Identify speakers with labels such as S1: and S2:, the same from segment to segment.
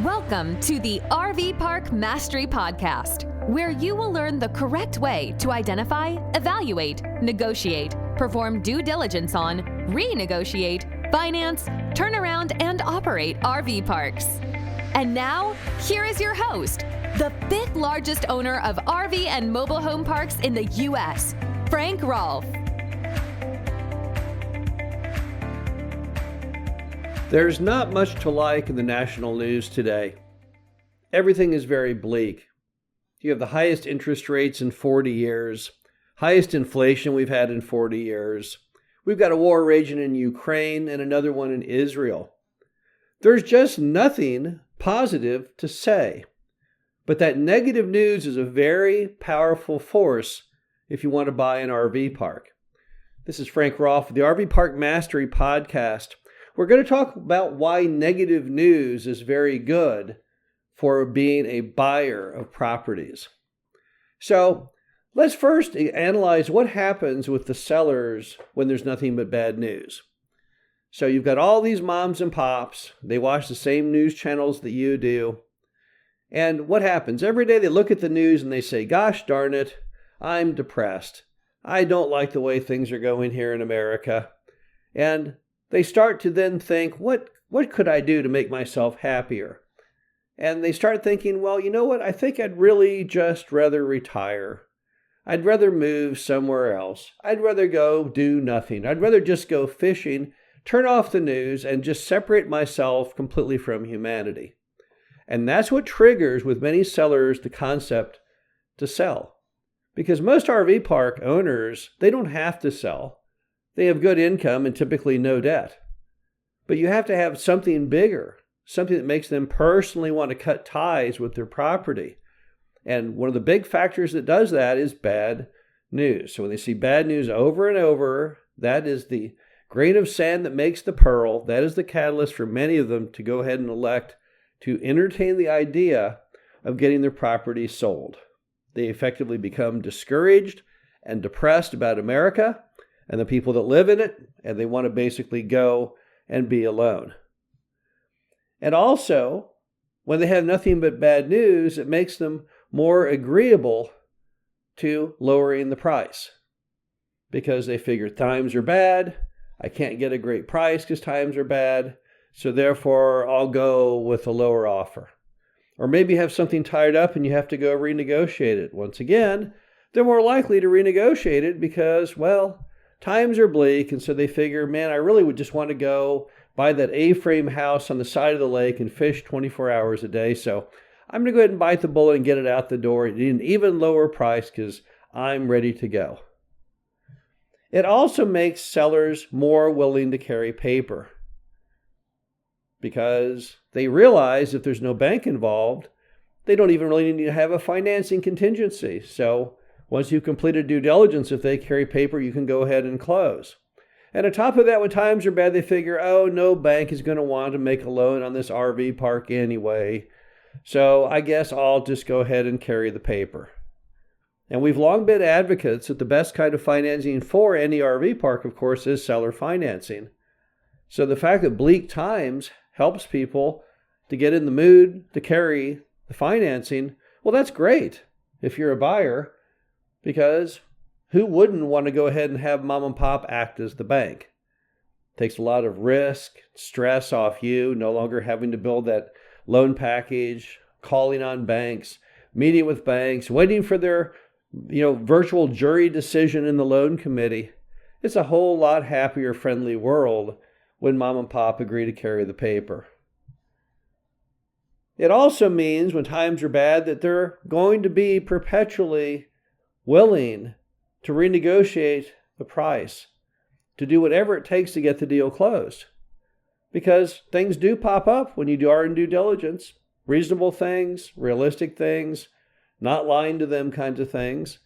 S1: Welcome to the RV Park Mastery Podcast, where you will learn the correct way to identify, evaluate, negotiate, perform due diligence on, renegotiate, finance, turn around, and operate RV parks. And now, here is your host, the fifth largest owner of RV and mobile home parks in the U.S., Frank Rolfe.
S2: There's not much to like in the national news today. Everything is very bleak. You have the highest interest rates in 40 years, highest inflation we've had in 40 years. We've got a war raging in Ukraine and another one in Israel. There's just nothing positive to say. But that negative news is a very powerful force if you want to buy an RV park. This is Frank Rolfe, the RV Park Mastery Podcast. We're going to talk about why negative news is very good for being a buyer of properties. So let's first analyze what happens with the sellers when there's nothing but bad news. So you've got all these moms and pops. They watch the same news channels that you do. And what happens? Every day they look at the news and they say, gosh darn it, I'm depressed. I don't like the way things are going here in America. And they start to then think, what could I do to make myself happier? And they start thinking, well, you know what? I think I'd really just rather retire. I'd rather move somewhere else. I'd rather go do nothing. I'd rather just go fishing, turn off the news, and just separate myself completely from humanity. And that's what triggers with many sellers the concept to sell. Because most RV park owners, they don't have to sell. They have good income and typically no debt. But you have to have something bigger, something that makes them personally want to cut ties with their property. And one of the big factors that does that is bad news. So when they see bad news over and over, that is the grain of sand that makes the pearl. That is the catalyst for many of them to go ahead and elect to entertain the idea of getting their property sold. They effectively become discouraged and depressed about America and the people that live in it, and they want to basically go and be alone. And also, when they have nothing but bad news, it makes them more agreeable to lowering the price because they figure times are bad, I can't get a great price because times are bad, so therefore I'll go with a lower offer. Or maybe you have something tied up and you have to go renegotiate it. Once again, they're more likely to renegotiate it because, well, times are bleak, and so they figure, man, I really would just want to go buy that A-frame house on the side of the lake and fish 24 hours a day. So I'm going to go ahead and bite the bullet and get it out the door at an even lower price because I'm ready to go. It also makes sellers more willing to carry paper because they realize if there's no bank involved, they don't even really need to have a financing contingency. So once you've completed due diligence, if they carry paper, you can go ahead and close. And on top of that, when times are bad, they figure, oh, no bank is going to want to make a loan on this RV park anyway. So I guess I'll just go ahead and carry the paper. And we've long been advocates that the best kind of financing for any RV park, of course, is seller financing. So the fact that bleak times helps people to get in the mood to carry the financing, well, that's great if you're a buyer. Because who wouldn't want to go ahead and have mom and pop act as the bank? It takes a lot of risk, stress off you, no longer having to build that loan package, calling on banks, meeting with banks, waiting for their virtual jury decision in the loan committee. It's a whole lot happier, friendly world when mom and pop agree to carry the paper. It also means when times are bad that they're going to be perpetually willing to renegotiate the price, to do whatever it takes to get the deal closed. Because things do pop up when you are in due diligence. Reasonable things, realistic things, not lying to them kinds of things.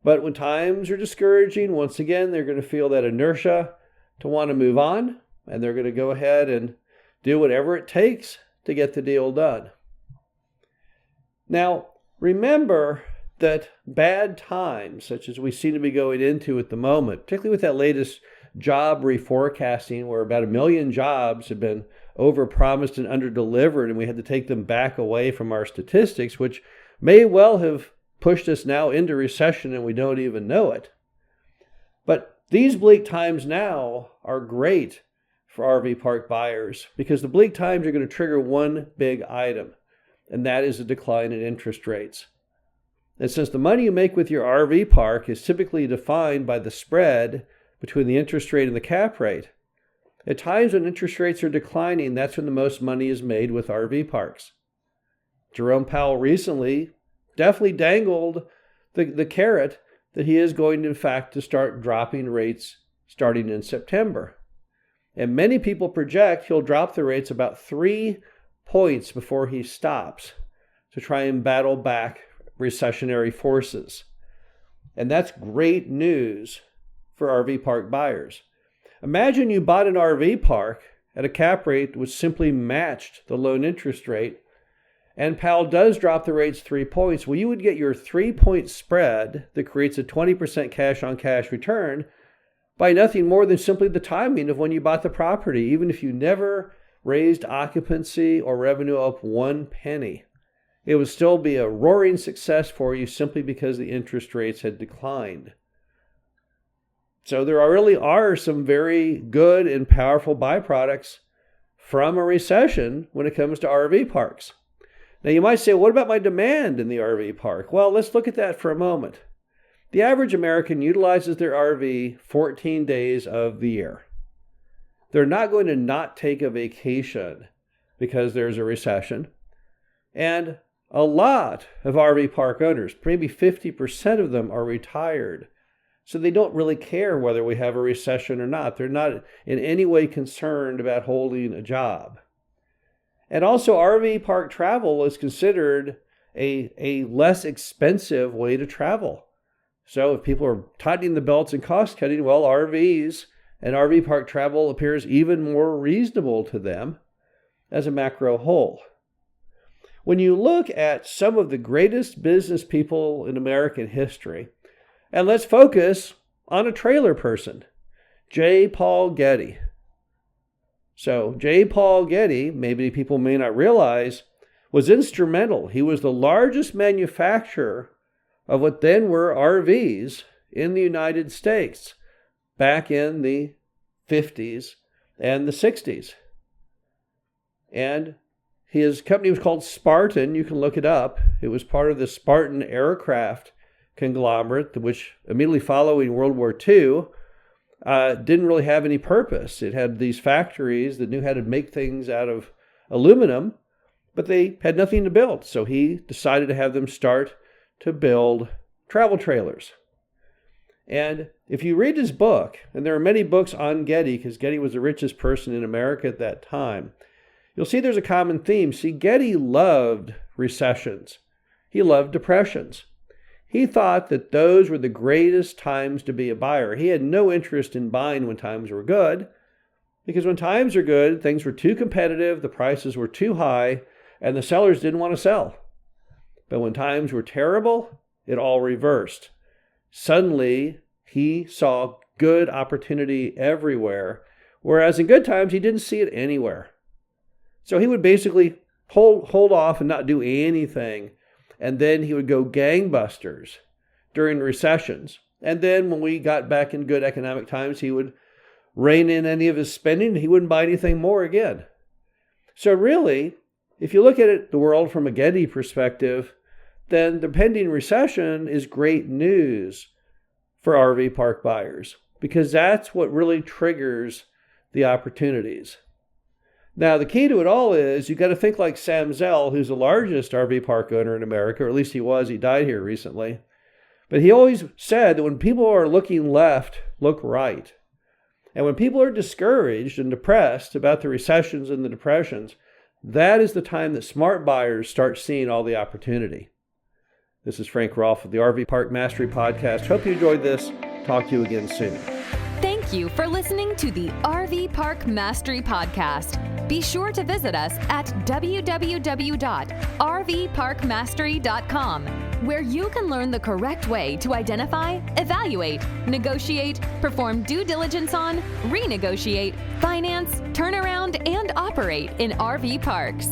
S2: But when times are discouraging, once again, they're going to feel that inertia to want to move on, and they're going to go ahead and do whatever it takes to get the deal done. Now, remember that bad times, such as we seem to be going into at the moment, particularly with that latest job reforecasting where about 1 million jobs have been overpromised and underdelivered, and we had to take them back away from our statistics, which may well have pushed us now into recession and we don't even know it. But these bleak times now are great for RV park buyers because the bleak times are going to trigger one big item, and that is a decline in interest rates. And since the money you make with your RV park is typically defined by the spread between the interest rate and the cap rate, at times when interest rates are declining, that's when the most money is made with RV parks. Jerome Powell recently definitely dangled the carrot that he is going, in fact, to start dropping rates starting in September. And many people project he'll drop the rates about 3 points before he stops to try and battle back recessionary forces. And that's great news for RV park buyers. Imagine you bought an RV park at a cap rate which simply matched the loan interest rate, and Powell does drop the rates 3 points. Well, you would get your 3-point spread that creates a 20% cash-on-cash return by nothing more than simply the timing of when you bought the property, even if you never raised occupancy or revenue up 1 penny. It would still be a roaring success for you simply because the interest rates had declined. So there really are some very good and powerful byproducts from a recession when it comes to RV parks. Now you might say, what about my demand in the RV park? Well, let's look at that for a moment. The average American utilizes their RV 14 days of the year. They're not going to not take a vacation because there's a recession. And a lot of RV park owners, maybe 50% of them, are retired. So they don't really care whether we have a recession or not. They're not in any way concerned about holding a job. And also RV park travel is considered a less expensive way to travel. So if people are tightening the belts and cost cutting, well, RVs and RV park travel appears even more reasonable to them as a macro whole. When you look at some of the greatest business people in American history, and let's focus on a trailer person, J. Paul Getty. So J. Paul Getty, maybe people may not realize, was instrumental. He was the largest manufacturer of what then were RVs in the United States back in the 50s and the 60s. And his company was called Spartan. You can look it up. It was part of the Spartan aircraft conglomerate, which immediately following World War II didn't really have any purpose. It had these factories that knew how to make things out of aluminum, but they had nothing to build. So he decided to have them start to build travel trailers. And if you read his book, and there are many books on Getty, because Getty was the richest person in America at that time, you'll see there's a common theme. See, Getty loved recessions. He loved depressions. He thought that those were the greatest times to be a buyer. He had no interest in buying when times were good, because when times are good, things were too competitive, the prices were too high, and the sellers didn't want to sell. But when times were terrible, it all reversed. Suddenly, he saw good opportunity everywhere, whereas in good times, he didn't see it anywhere. So he would basically hold off and not do anything. And then he would go gangbusters during recessions. And then when we got back in good economic times, he would rein in any of his spending. He wouldn't buy anything more again. So really, if you look at it, the world from a Getty perspective, then the pending recession is great news for RV park buyers, because that's what really triggers the opportunities. Now, the key to it all is you've got to think like Sam Zell, who's the largest RV park owner in America, or at least he was. He died here recently. But he always said that when people are looking left, look right. And when people are discouraged and depressed about the recessions and the depressions, that is the time that smart buyers start seeing all the opportunity. This is Frank Rolfe of the RV Park Mastery Podcast. Hope you enjoyed this. Talk to you again soon.
S1: Thank Thank you for listening to the RV Park Mastery Podcast. Be sure to visit us at www.rvparkmastery.com, where you can learn the correct way to identify, evaluate, negotiate, perform due diligence on, renegotiate, finance, turn around, and operate in RV parks.